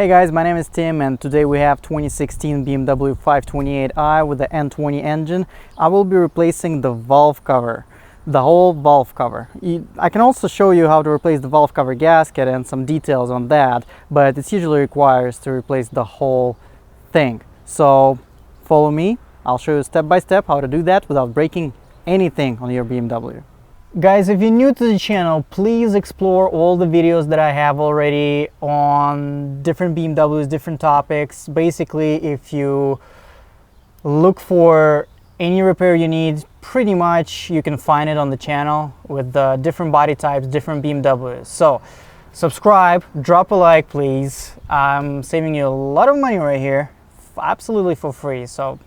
Hey guys, my name is Tim and today we have 2016 BMW 528i with the N20 engine. I will be replacing the valve cover, the whole valve cover. I can also show you how to replace the valve cover gasket and some details on that, but it usually requires to replace the whole thing. So follow me, I'll show you step by step how to do that without breaking anything on your BMW. Guys, if you're new to the channel, please explore all the videos that I have already on different BMWs, different topics. Basically, if you look for any repair you need, pretty much you can find it on the channel with the different body types, different BMWs. So subscribe, drop a like please. I'm saving you a lot of money right here, absolutely for free, so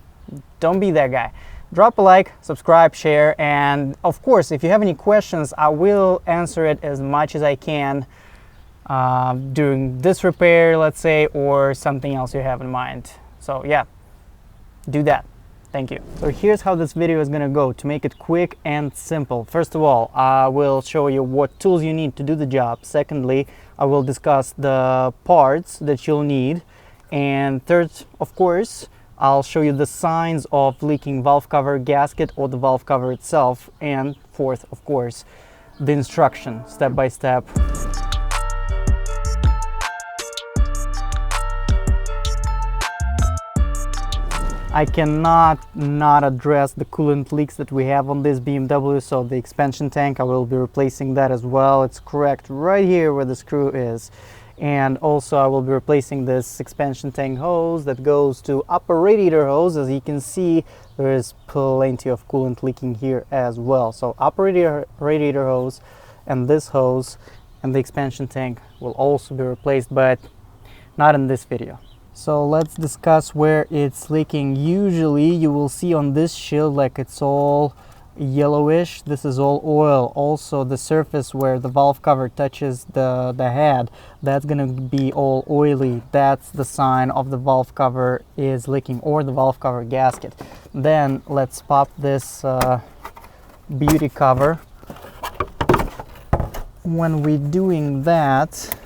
don't be that guy. Drop a like, subscribe, share, and of course, if you have any questions, I will answer it as much as I can during this repair, let's say, or something else you have in mind. So yeah, do that. Thank you. So here's how this video is gonna go to make it quick and simple. First of all, I will show you what tools you need to do the job. Secondly, I will discuss the parts that you'll need. And third, of course, I'll show you the signs of leaking valve cover gasket or the valve cover itself. And fourth, of course, the instruction step by step. I cannot not address the coolant leaks that we have on this BMW. So the expansion tank, I will be replacing that as well. It's correct right here where the screw is. And also I will be replacing this expansion tank hose that goes to upper radiator hose. As you can see, there is plenty of coolant leaking here as well. So upper radiator hose and this hose and the expansion tank will also be replaced, but not in this video. So let's discuss where it's leaking. Usually you will see on this shield like it's all yellowish. This is all oil. Also the surface where the valve cover touches the head, that's gonna be all oily. That's the sign of the valve cover is leaking or the valve cover gasket. Then let's pop this beauty cover. When we're doing that,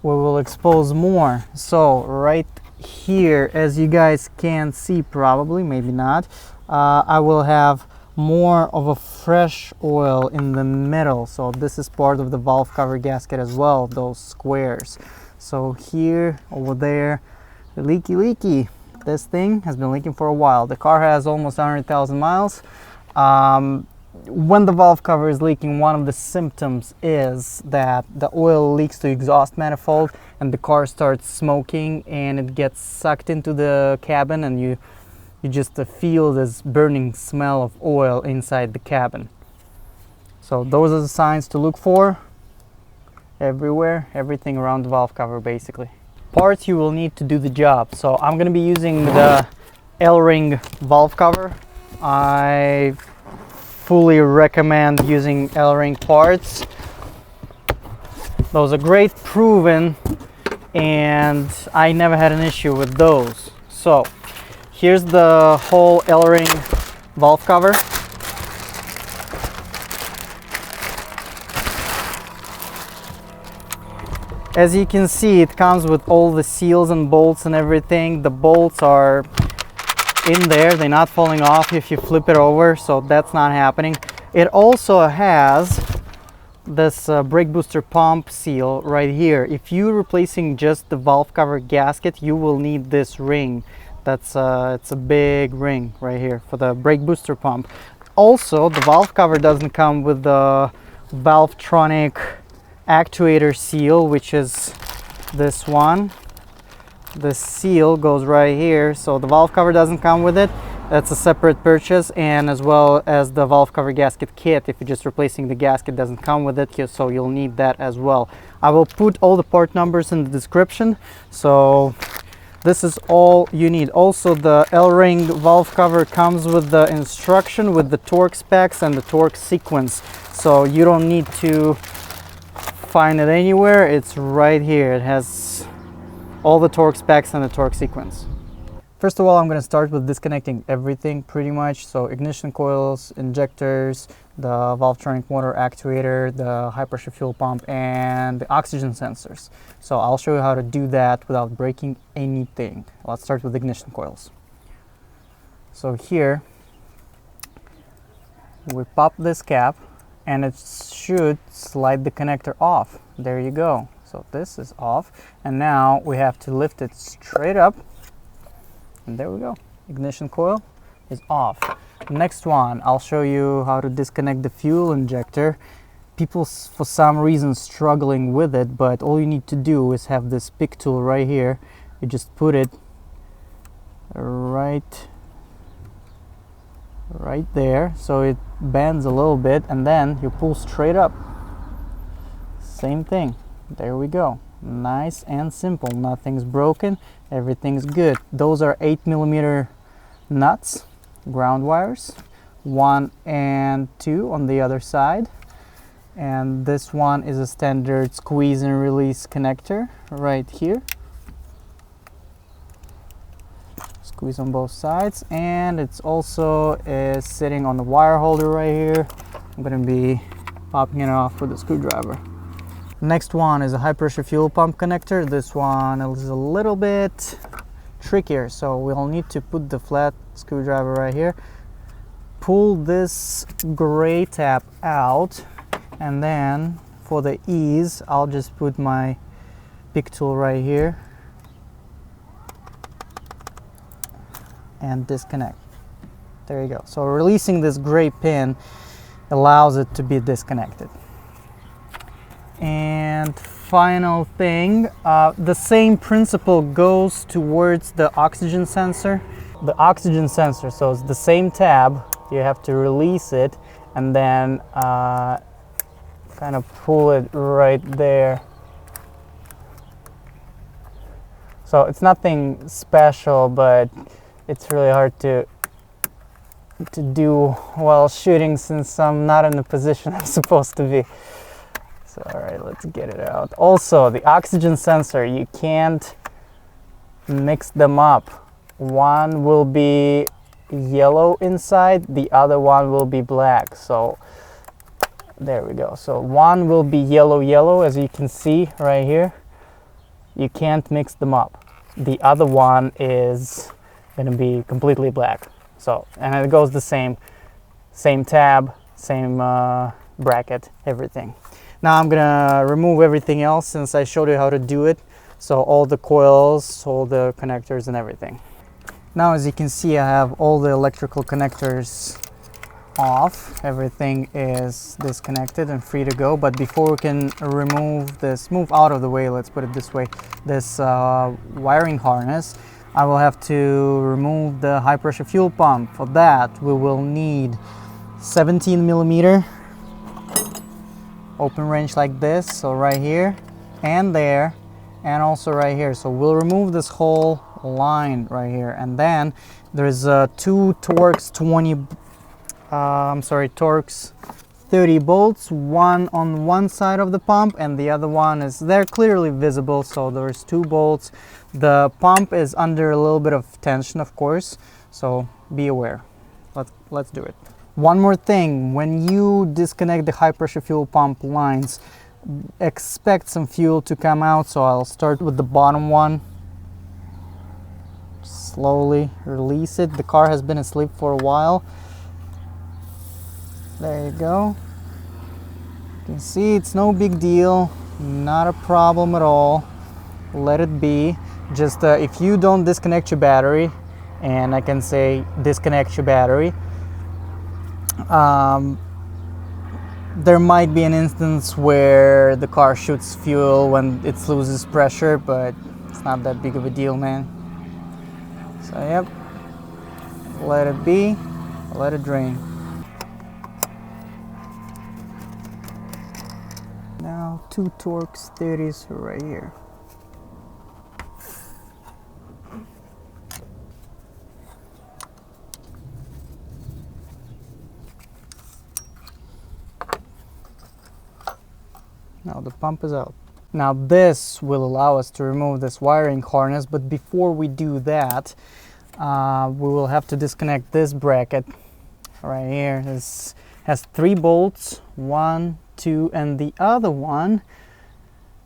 we will expose more. So right here, as you guys can see, probably, maybe not, I will have more of a fresh oil in the middle. So this is part of the valve cover gasket as well, those squares. So here, over there, leaky. This thing has been leaking for a while. The car has almost 100,000 miles. When the valve cover is leaking, one of the symptoms is that the oil leaks to exhaust manifold and the car starts smoking and it gets sucked into the cabin, and you just feel this burning smell of oil inside the cabin. So those are the signs to look for everywhere, everything around the valve cover basically. Parts you will need to do the job. So I'm going to be using the Elring valve cover. I fully recommend using Elring parts. Those are great, proven, and I never had an issue with those. So here's the whole Elring valve cover. As you can see, it comes with all the seals and bolts and everything. The bolts are in there, they're not falling off if you flip it over, so that's not happening. It also has this brake booster pump seal right here. If you're replacing just the valve cover gasket, you will need this ring. That's it's a big ring right here for the brake booster pump. Also, the valve cover doesn't come with the Valvetronic actuator seal, which is this one. The seal goes right here, so the valve cover doesn't come with it. That's a separate purchase, and as well as the valve cover gasket kit. If you're just replacing the gasket, doesn't come with it, so you'll need that as well. I will put all the part numbers in the description. So this is all you need. Also, the Elring valve cover comes with the instruction with the torque specs and the torque sequence, so you don't need to find it anywhere. It's right here. It has all the torque specs and the torque sequence. First of all, I'm going to start with disconnecting everything pretty much. So ignition coils, injectors, the Valvetronic motor actuator, the high pressure fuel pump, and the oxygen sensors. So I'll show you how to do that without breaking anything. Let's start with ignition coils. So here, we pop this cap and it should slide the connector off. There you go. So this is off, and now we have to lift it straight up. And there we go. Ignition coil is off. Next one, I'll show you how to disconnect the fuel injector. People for some reason struggling with it, but all you need to do is have this pick tool right here. You just put it right there, so it bends a little bit, and then you pull straight up. Same thing. There we go. Nice and simple. Nothing's broken, everything's good. Those are 8mm nuts, ground wires, 1 and 2 on the other side, and this one is a standard squeeze and release connector right here. Squeeze on both sides, and it's also is sitting on the wire holder right here. I'm going to be popping it off with a screwdriver. Next one is a high pressure fuel pump connector. This one is a little bit trickier, so we'll need to put the flat screwdriver right here, pull this gray tab out, and then for the ease I'll just put my pick tool right here and disconnect. There you go. So releasing this gray pin allows it to be disconnected. And final thing, the same principle goes towards the oxygen sensor. The oxygen sensor, so it's the same tab, you have to release it and then kind of pull it right there. So it's nothing special, but it's really hard to do while shooting since I'm not in the position I'm supposed to be. So, all right, let's get it out. Also, the oxygen sensor, you can't mix them up. One will be yellow inside, the other one will be black. So there we go. So one will be yellow, as you can see right here. You can't mix them up. The other one is going to be completely black. So, and it goes the same tab, same bracket, everything. Now I'm gonna remove everything else since I showed you how to do it. So all the coils, all the connectors and everything. Now as you can see, I have all the electrical connectors off. Everything is disconnected and free to go. But before we can remove this, move out of the way, let's put it this way, this wiring harness, I will have to remove the high pressure fuel pump. For that we will need 17mm open wrench like this, so right here and there and also right here. So we'll remove this whole line right here, and then there's two Torx 30 bolts, one on one side of the pump and the other one is there, clearly visible. So there's 2 bolts. The pump is under a little bit of tension, of course, so be aware. Let's do it. One more thing, when you disconnect the high pressure fuel pump lines, expect some fuel to come out. So I'll start with the bottom one. Slowly release it. The car has been asleep for a while. There you go. You can see it's no big deal, not a problem at all. Let it be. Just if you don't disconnect your battery, and I can say disconnect your battery, there might be an instance where the car shoots fuel when it loses pressure, but it's not that big of a deal, man. So yep, let it be, let it drain. Now 2 Torx 30s right here. Now the pump is out. Now this will allow us to remove this wiring harness, but before we do that, we will have to disconnect this bracket right here. This has 3 bolts, 1, 2, and the other one,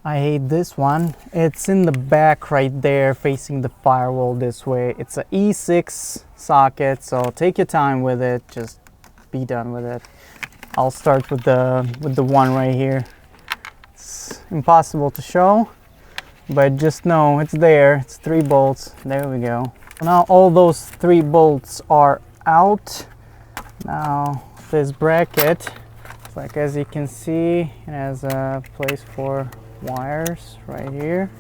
I hate this one, it's in the back right there facing the firewall this way. It's a E6 socket, so take your time with it, just be done with it. I'll start with the one right here. It's impossible to show, but just know it's there. It's 3 bolts. There we go. Now all those 3 bolts are out. Now this bracket, like as you can see, it has a place for wires right here.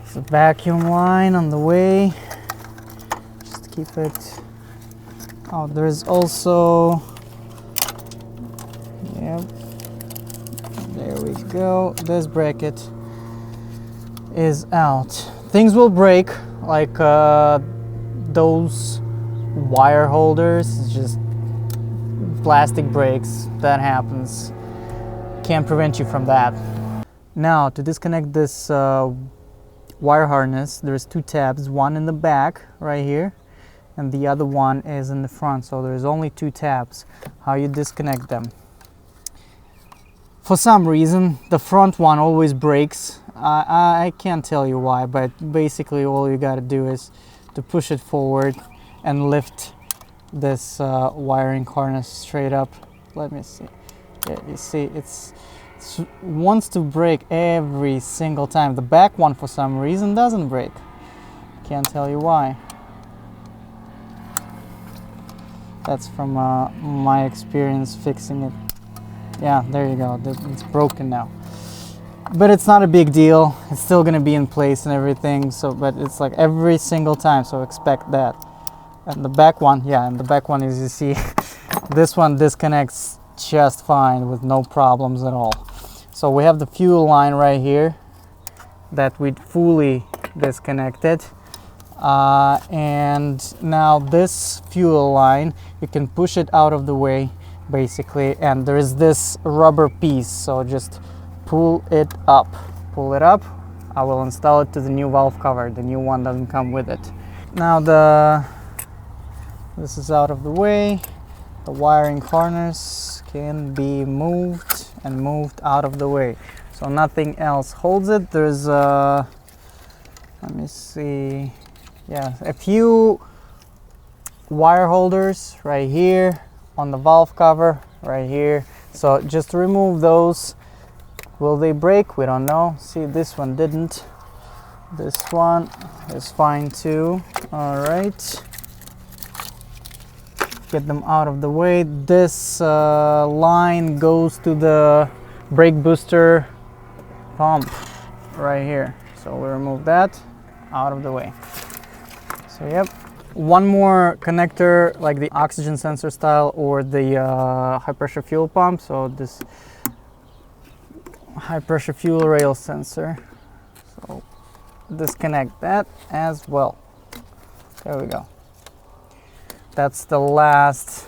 It's a vacuum line on the way. Just keep it. Oh, there's also, yep, there we go. This bracket is out. Things will break, like those wire holders. It's just plastic breaks. That happens. Can't prevent you from that. Now to disconnect this wire harness, there's 2 tabs, one in the back right here and the other one is in the front, so there's only 2 tabs. How you disconnect them? For some reason the front one always breaks. I can't tell you why, but basically all you got to do is to push it forward and lift this wiring harness straight up. Let me see. Yeah, you see it wants to break every single time. The back one for some reason doesn't break. Can't tell you why. That's from my experience fixing it. Yeah, there you go. It's broken now. But it's not a big deal. It's still gonna be in place and everything. So, but it's like every single time. So expect that. And the back one, yeah, and the back one, as you see, this one disconnects just fine with no problems at all. So we have the fuel line right here that we fully disconnected. And now this fuel line, you can push it out of the way basically, and there is this rubber piece, so just pull it up. I will install it to the new valve cover. The new one doesn't come with it. Now this is out of the way. The wiring harness can be moved and moved out of the way, so nothing else holds it. There's let me see, yeah, a few wire holders right here on the valve cover right here, so just remove those. Will they break? We don't know. See, this one didn't. This one is fine too. All right, get them out of the way. This line goes to the brake booster pump right here, so we remove that out of the way. So yep, one more connector like the oxygen sensor style or the high pressure fuel pump. So this high pressure fuel rail sensor, so disconnect that as well. There we go. That's the last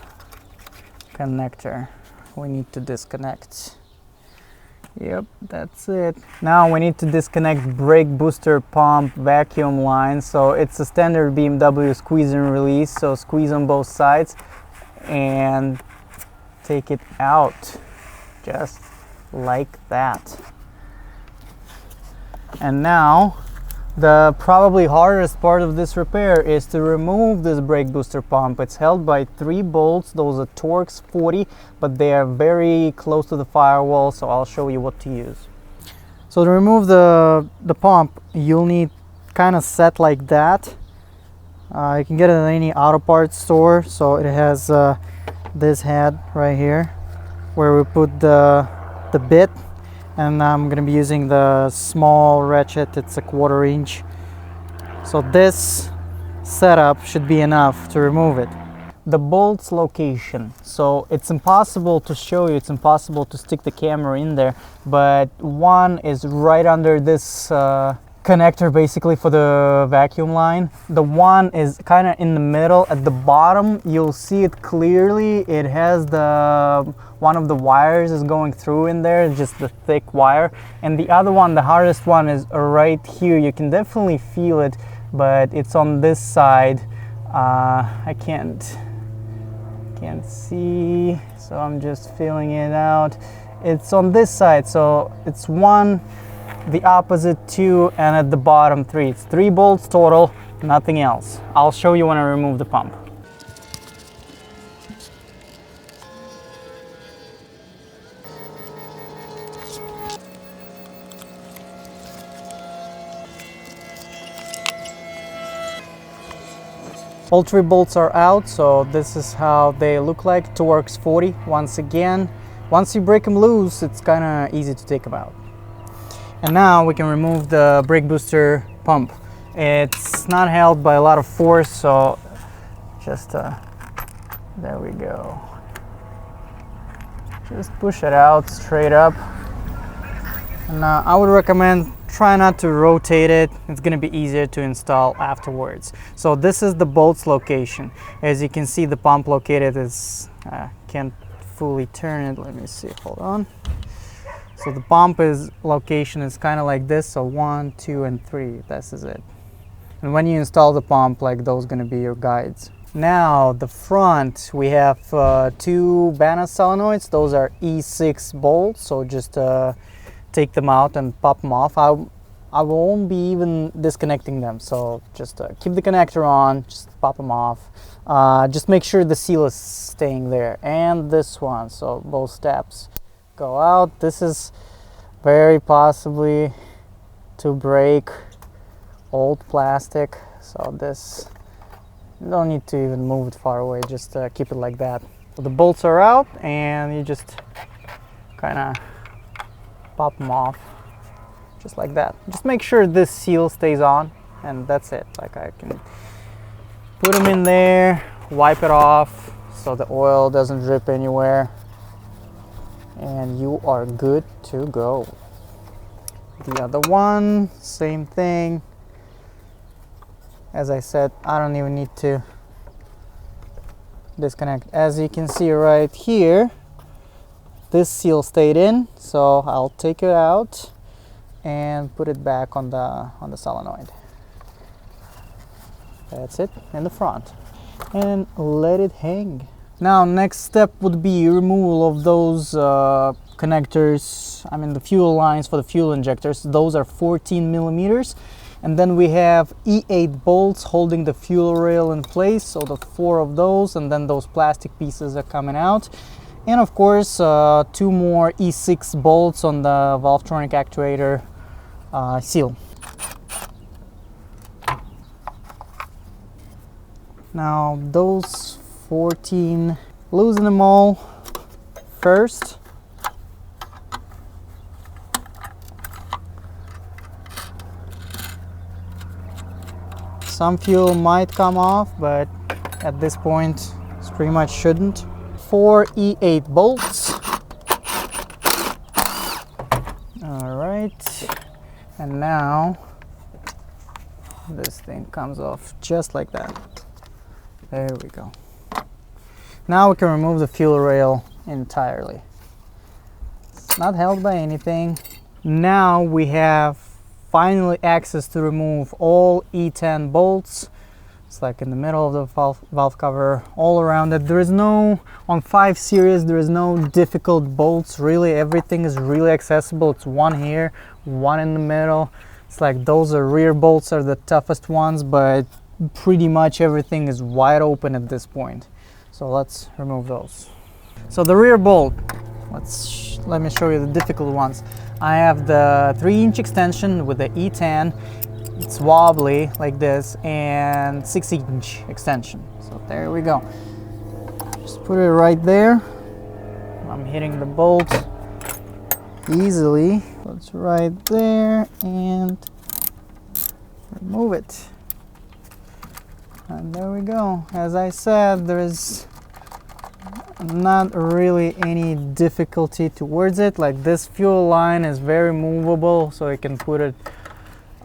connector we need to disconnect. Yep, that's it. Now we need to disconnect brake booster pump vacuum line. So it's a standard BMW squeeze and release, so squeeze on both sides and take it out just like that. And now the probably hardest part of this repair is to remove this brake booster pump. It's held by 3 bolts. Those are Torx 40, but they are very close to the firewall, so I'll show you what to use. So to remove the pump, you'll need kind of set like that. You can get it at any auto parts store. So it has this head right here where we put the bit, and I'm going to be using the small ratchet. It's a 1/4 inch. So this setup should be enough to remove it. The bolts location, so it's impossible to show you, it's impossible to stick the camera in there, but one is right under this connector basically for the vacuum line. The one is kind of in the middle at the bottom. You'll see it clearly. It has one of the wires is going through in there, just the thick wire, and the other one, the hardest one, is right here. You can definitely feel it but it's on this side. I can't see, so I'm just feeling it out. It's on this side, so it's 1, the opposite 2, and at the bottom 3. It's 3 bolts total, nothing else. I'll show you when I remove the pump. All 3 bolts are out, so this is how they look like. Torx 40 once again. Once you break them loose, it's kind of easy to take them out. And now we can remove the brake booster pump. It's not held by a lot of force, so just there we go. Just push it out straight up. And I would recommend try not to rotate it. It's going to be easier to install afterwards. So this is the bolts location. As you can see, the pump located is can't fully turn it. Let me see, hold on. So the pump location is kind of like this. So 1, 2, and 3. This is it. And when you install the pump, like those going to be your guides. Now the front, we have 2 Bana solenoids. Those are E6 bolts. So just take them out and pop them off. I won't be even disconnecting them, so just keep the connector on, just pop them off. Just make sure the seal is staying there. And this one, so both steps go out. This is very possibly to break old plastic, so this, you don't need to even move it far away, just keep it like that. So the bolts are out, and you just kind of pop them off just like that. Just make sure this seal stays on, and that's it. Like, I can put them in there, wipe it off so the oil doesn't drip anywhere, and you are good to go. The other one, same thing. As I said, I don't even need to disconnect. As you can see right here, this seal stayed in, so I'll take it out and put it back on the solenoid. That's it in the front, and let it hang. Now next step would be removal of those connectors, I mean the fuel lines for the fuel injectors. Those are 14 millimeters, and then we have E8 bolts holding the fuel rail in place, so the 4 of those, and then those plastic pieces are coming out. And of course 2 more E6 bolts on the Valvetronic actuator seal. Now those 14, loosen them all first. Some fuel might come off, but at this point it pretty much shouldn't. 4 E8 bolts. All right, and now this thing comes off just like that. There we go. Now we can remove the fuel rail entirely. It's not held by anything. Now we have finally access to remove all E10 bolts. It's like in the middle of the valve cover, all around it. There is no, on 5 Series, there is no difficult bolts, really. Everything is really accessible. It's 1 here, 1 in the middle. It's like those are rear bolts are the toughest ones, but pretty much everything is wide open at this point. So let's remove those. So the rear bolt, let me show you the difficult ones. I have the 3-inch extension with the E10. It's wobbly like this, and 6-inch extension. So there we go. Just put it right there. I'm hitting the bolt easily. So it's right there, and remove it. And there we go. As I said, there is not really any difficulty towards it. Like, this fuel line is very movable, so you can put it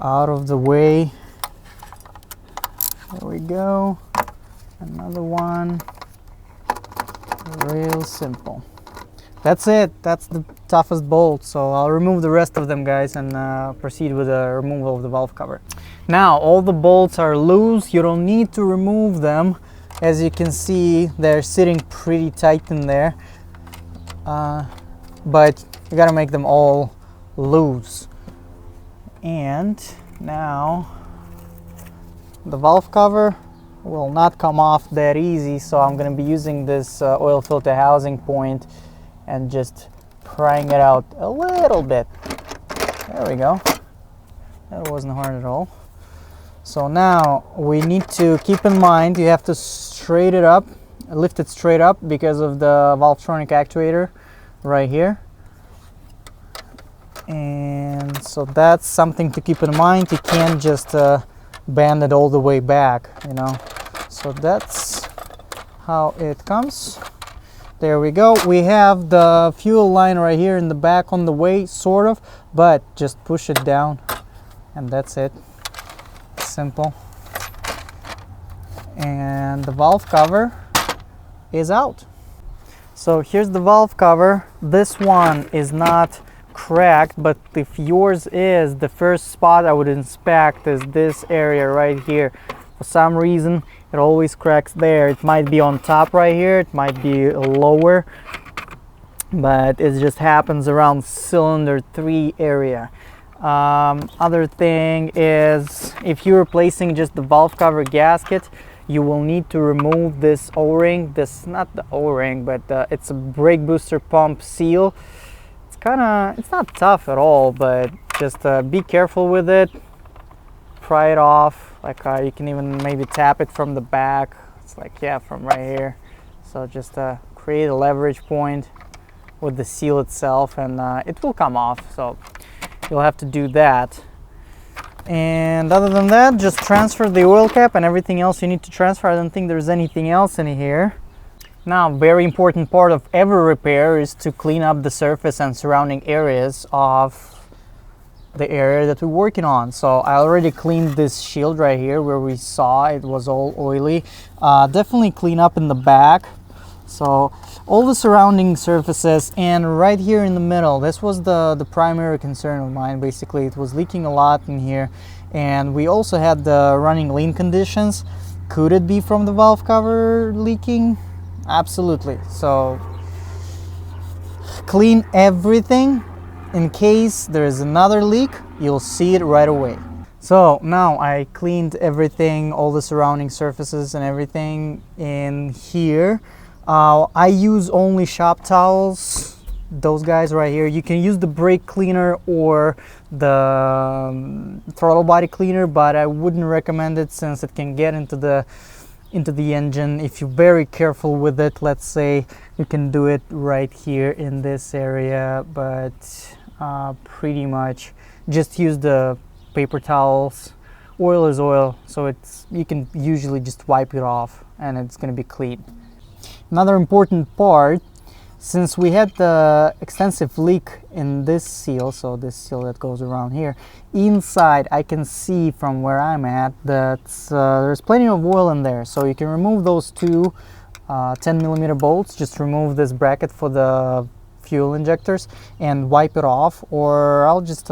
out of the way. There we go. Another one. Real simple. That's it. That's the toughest bolt. So I'll remove the rest of them, guys, and proceed with the removal of the valve cover. Now all the bolts are loose. You don't need to remove them. As you can see, they're sitting pretty tight in there, but you gotta make them all loose. And now the valve cover will not come off that easy, so I'm gonna be using this oil filter housing point and just prying it out a little bit. There we go. That wasn't hard at all. So now we need to keep in mind you have to straight it up, lift it straight up because of the Valvetronic actuator right here. And so that's something to keep in mind. You can't just bend it all the way back, you know. So that's how it comes. There we go. We have the fuel line right here in the back on the way, sort of, but just push it down and that's it. Simple. And the valve cover is out. So here's the valve cover. This one is not cracked, but if yours is, the first spot I would inspect is this area right here. For some reason it always cracks there. It might be on top right here, it might be lower, but it just happens around cylinder 3 area. Other thing is, if you're replacing just the valve cover gasket, you will need to remove this O-ring. This, not the O-ring, but it's a brake booster pump seal. It's not tough at all, but just be careful with it. Pry it off. Like you can even maybe tap it from the back. It's like, yeah, from right here. So just create a leverage point with the seal itself, and it will come off. So you'll have to do that. And other than that, just transfer the oil cap and everything else you need to transfer. I don't think there's anything else in here. Now, very important part of every repair is to clean up the surface and surrounding areas of the area that we're working on. So I already cleaned this shield right here where we saw it was all oily. Definitely clean up in the back. So all the surrounding surfaces, and right here in the middle, this was the primary concern of mine. Basically, it was leaking a lot in here, and we also had the running lean conditions. Could it be from the valve cover leaking? Absolutely. So clean everything. In case there is another leak, you'll see it right away. So now I cleaned everything, all the surrounding surfaces and everything in here. I use only shop towels, those guys right here. You can use the brake cleaner or the throttle body cleaner, but I wouldn't recommend it since it can get into the engine. If you're very careful with it, let's say, you can do it right here in this area, but pretty much just use the paper towels. Oil is oil, so you can usually just wipe it off and it's going to be clean. Another important part, since we had the extensive leak in this seal, so this seal that goes around here, inside I can see from where I'm at that there's plenty of oil in there. So you can remove those two 10mm bolts, just remove this bracket for the fuel injectors and wipe it off, or I'll just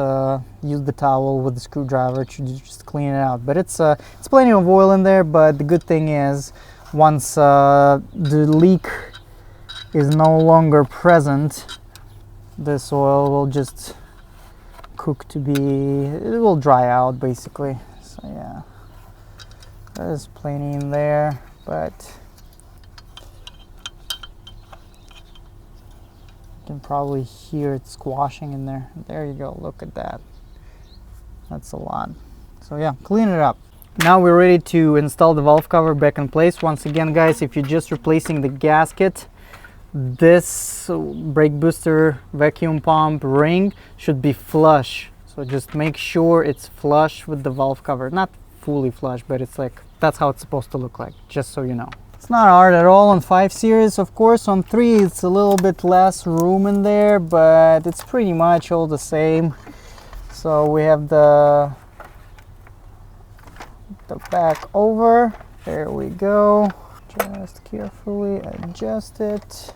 use the towel with the screwdriver to just clean it out. But it's plenty of oil in there, but the good thing is, once the leak is no longer present, this oil will just cook to be, it will dry out basically. So yeah, there's plenty in there, but you can probably hear it squashing in there. There you go, look at that. That's a lot. So yeah, clean it up. Now we're ready to install the valve cover back in place. Once again, guys, if you're just replacing the gasket, this brake booster vacuum pump ring should be flush. So just make sure it's flush with the valve cover. Not fully flush, but it's like, that's how it's supposed to look like, just so you know. It's not hard at all on 5 Series, of course. On 3 it's a little bit less room in there, but it's pretty much all the same. So we have the back over. There we go. Just carefully adjust it.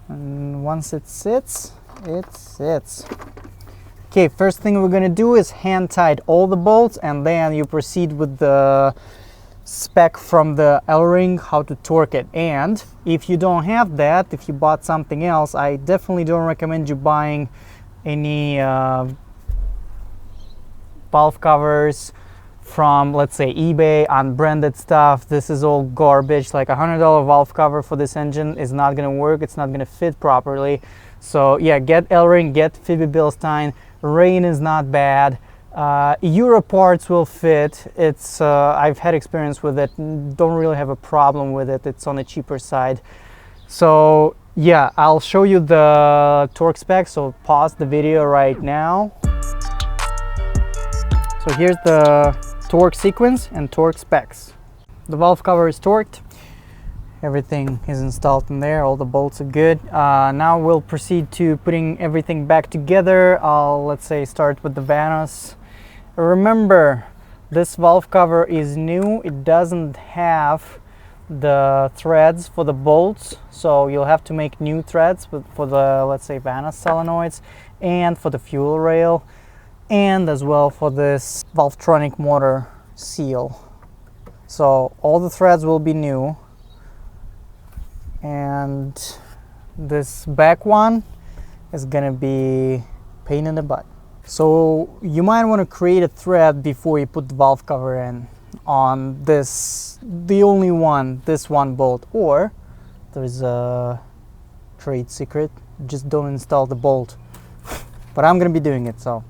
And once it sits, it sits. Okay, first thing we're gonna do is hand tight all the bolts, and then you proceed with the spec from the Elring, how to torque it. And if you don't have that, if you bought something else, I definitely don't recommend you buying any valve covers from, let's say, eBay, unbranded stuff. This is all garbage. Like $100 valve cover for this engine is not gonna work. It's not gonna fit properly. So yeah, get Elring, get Phoebe Bilstein. Rain is not bad. Euro parts will fit. It's I've had experience with it. Don't really have a problem with it. It's on the cheaper side. So yeah, I'll show you the torque specs. So pause the video right now. So here's the torque sequence and torque specs. The valve cover is torqued. Everything is installed in there. All the bolts are good. Now we'll proceed to putting everything back together. I'll, let's say, start with the Vanos. Remember, this valve cover is new. It doesn't have the threads for the bolts, so you'll have to make new threads for the, let's say, Vanos solenoids, and for the fuel rail, and as well for this Valvetronic motor seal. So all the threads will be new, and this back one is gonna be pain in the butt. So you might want to create a thread before you put the valve cover in on this, the only one, this one bolt, or there's a trade secret, just don't install the bolt. But I'm gonna be doing it, so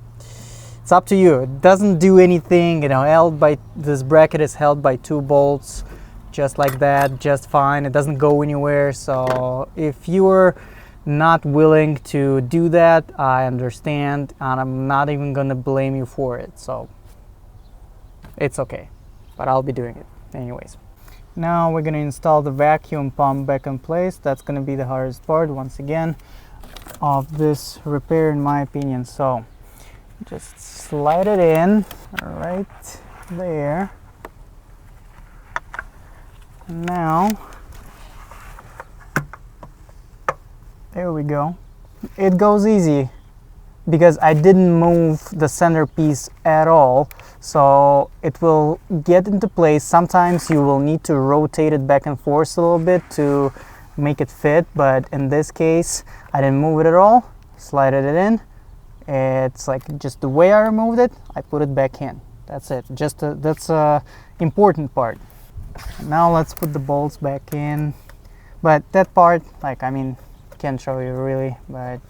it's up to you. It doesn't do anything, you know, held by, this bracket is held by 2 bolts, just like that, just fine. It doesn't go anywhere. So if you're not willing to do that, I understand, and I'm not even gonna blame you for it. So it's okay, but I'll be doing it anyways. Now we're gonna install the vacuum pump back in place. That's gonna be the hardest part, once again, of this repair, in my opinion. So just slide it in right there. Now, there we go. It goes easy because I didn't move the centerpiece at all, so it will get into place. Sometimes you will need to rotate it back and forth a little bit to make it fit, but in this case I didn't move it at all. Slided it in. It's like just the way I removed it, I put it back in. That's it. That's a important part. Now let's put the bolts back in, but that part, like, I mean, can't show you really, but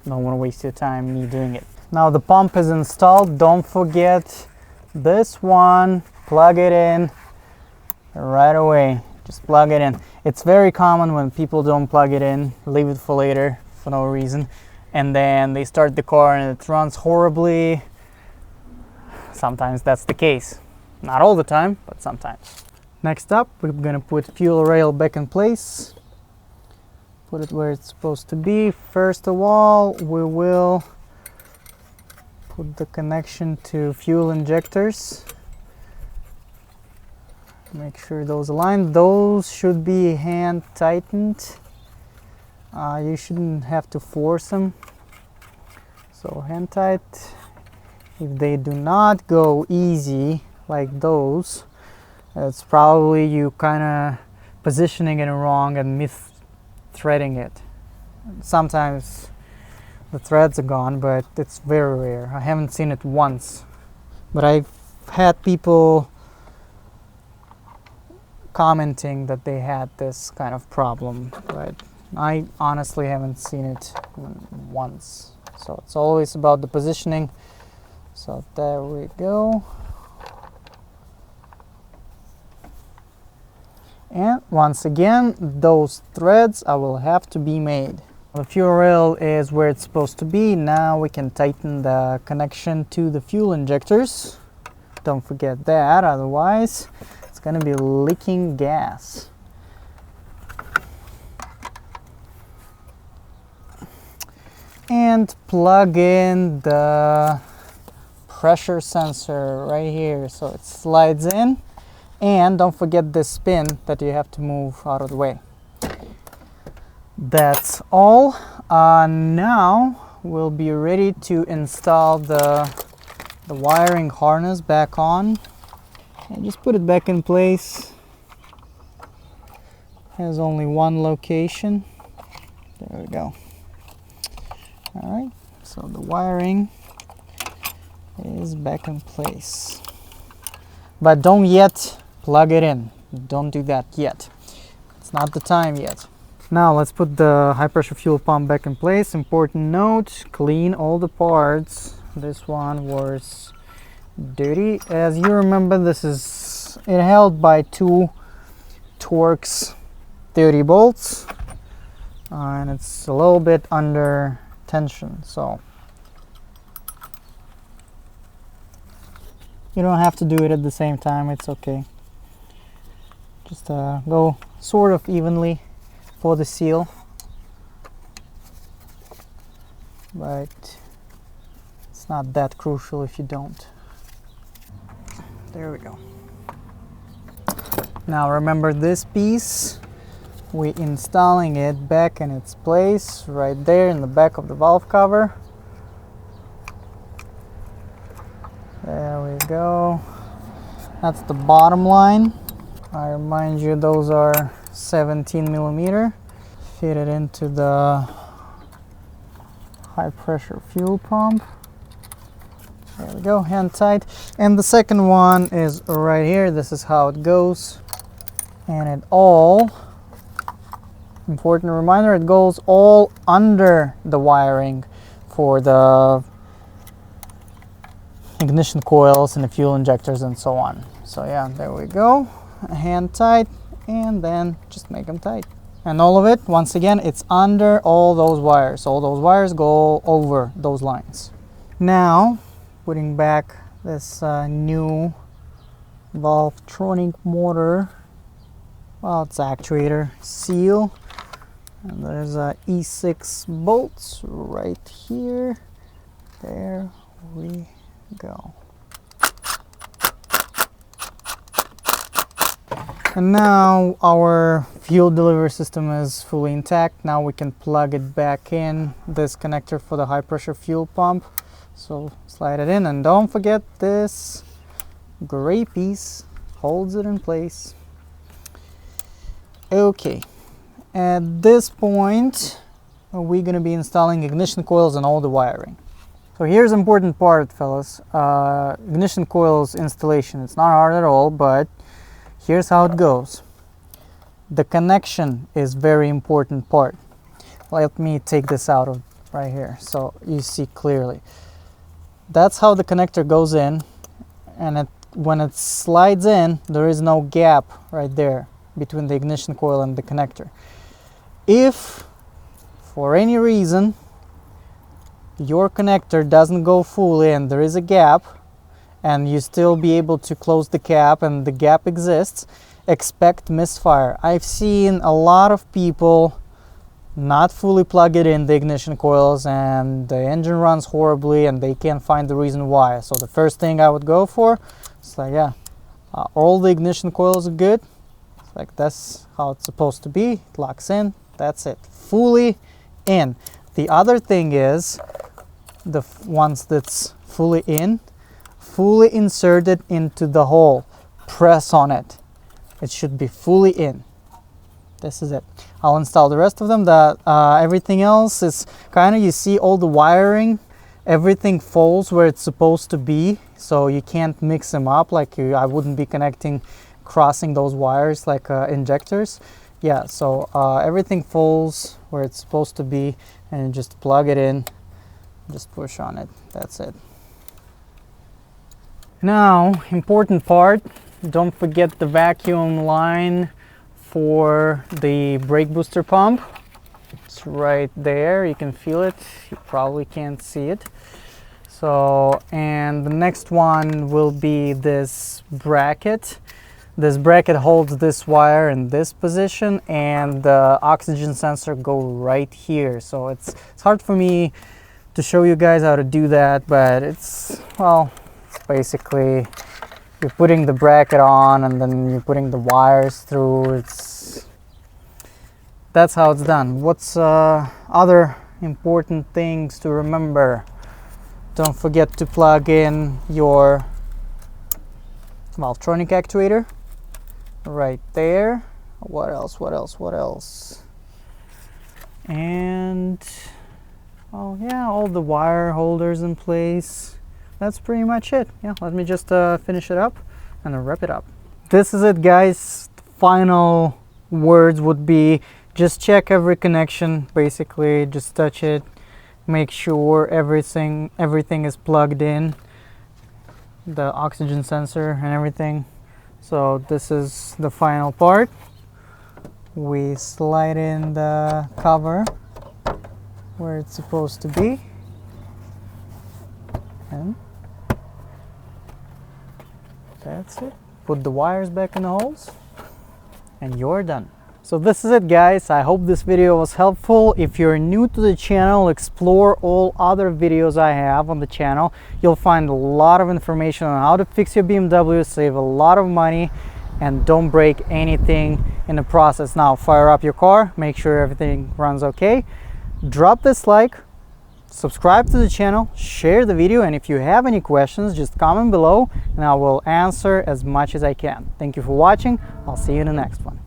don't want to waste your time me doing it. Now the pump is installed. Don't forget this one, plug it in right away. Just plug it in. It's very common when people don't plug it in, leave it for later for no reason, and then they start the car and it runs horribly. Sometimes that's the case. Not all the time, but sometimes. Next up, we're gonna put fuel rail back in place. Put it where it's supposed to be. First of all, we will put the connection to fuel injectors. Make sure those align. Those should be hand tightened. You shouldn't have to force them. So hand tight. If they do not go easy like those, it's probably you kind of positioning it wrong and threading it. Sometimes the threads are gone, but it's very rare. I haven't seen it once, but I've had people commenting that they had this kind of problem, but I honestly haven't seen it once. So it's always about the positioning. So there we go. And once again, those threads will have to be made. The fuel rail is where it's supposed to be. Now we can tighten the connection to the fuel injectors. Don't forget that, otherwise it's gonna be leaking gas. And plug in the pressure sensor right here, so it slides in. And don't forget this pin that you have to move out of the way. That's all. Now we'll be ready to install the wiring harness back on. And just put it back in place. Has only one location. There we go. All right, so the wiring is back in place. But don't yet plug it in. Don't do that yet. It's not the time yet. Now let's put the high pressure fuel pump back in place. Important note, clean all the parts. This one was dirty. As you remember, it held by two Torx 30 bolts. And it's a little bit under tension, so you don't have to do it at the same time. It's okay. Just go sort of evenly for the seal, but it's not that crucial if you don't. There we go. Now remember this piece, we're installing it back in its place right there in the back of the valve cover. There we go. That's the bottom line. I remind you, those are 17 millimeter. Fit it into the high pressure fuel pump. There we go, hand tight. And the second one is right here. This is how it goes. And it all, important reminder, it goes all under the wiring for the ignition coils and the fuel injectors and so on. So yeah, there we go. Hand tight, and then just make them tight. And all of it, once again, it's under all those wires. All those wires go over those lines. Now, putting back this new Valvetronic motor, well, it's actuator seal. And there's E6 bolts right here. There we go. And now our fuel delivery system is fully intact. Now we can plug it back in, this connector for the high pressure fuel pump. So slide it in, and don't forget this gray piece holds it in place. Okay, at this point we're going to be installing ignition coils and all the wiring. So here's an important part, fellas. Ignition coils installation, it's not hard at all, but here's how it goes. The connection is very important part. Let me take this out of right here so you see clearly. That's how the connector goes in, and when it slides in, there is no gap right there between the ignition coil and the connector. If for any reason your connector doesn't go fully and there is a gap, and you still be able to close the cap and the gap exists, expect misfire. I've seen a lot of people not fully plug it in, the ignition coils, and the engine runs horribly and they can't find the reason why. So the first thing I would go for is like, yeah, all the ignition coils are good. It's like, that's how it's supposed to be. It locks in, that's it, fully in. The other thing is, the ones that's fully in, fully inserted into the hole, press on it. It should be fully in. This is it. I'll install the rest of them. Everything else is kind of, you see all the wiring, everything falls where it's supposed to be, so you can't mix them up. Like I wouldn't be crossing those wires like injectors. Yeah, so everything falls where it's supposed to be, and just plug it in, just push on it. That's it. Now, important part, don't forget the vacuum line for the brake booster pump. It's right there, you can feel it, you probably can't see it. So, and the next one will be this bracket. This bracket holds this wire in this position, and the oxygen sensor go right here. So it's hard for me to show you guys how to do that, but it's, well, it's basically you're putting the bracket on and then you're putting the wires through. That's how it's done. What's other important things to remember. Don't forget to plug in your Valvetronic actuator right there. What else? And oh yeah, all the wire holders in place. That's pretty much it. Yeah, let me just finish it up and wrap it up. This is it, guys. Final words would be just check every connection, basically just touch it, make sure everything is plugged in, the oxygen sensor and everything. So this is the final part. We slide in the cover where it's supposed to be, and that's it. Put the wires back in the holes and you're done. So this is it, guys. I hope this video was helpful. If you're new to the channel, explore all other videos I have on the channel. You'll find a lot of information on how to fix your BMW, save a lot of money, and don't break anything in the process. Now fire up your car, make sure everything runs okay. Drop this like, subscribe to the channel, share the video, and if you have any questions, just comment below and I will answer as much as I can. Thank you for watching. I'll see you in the next one.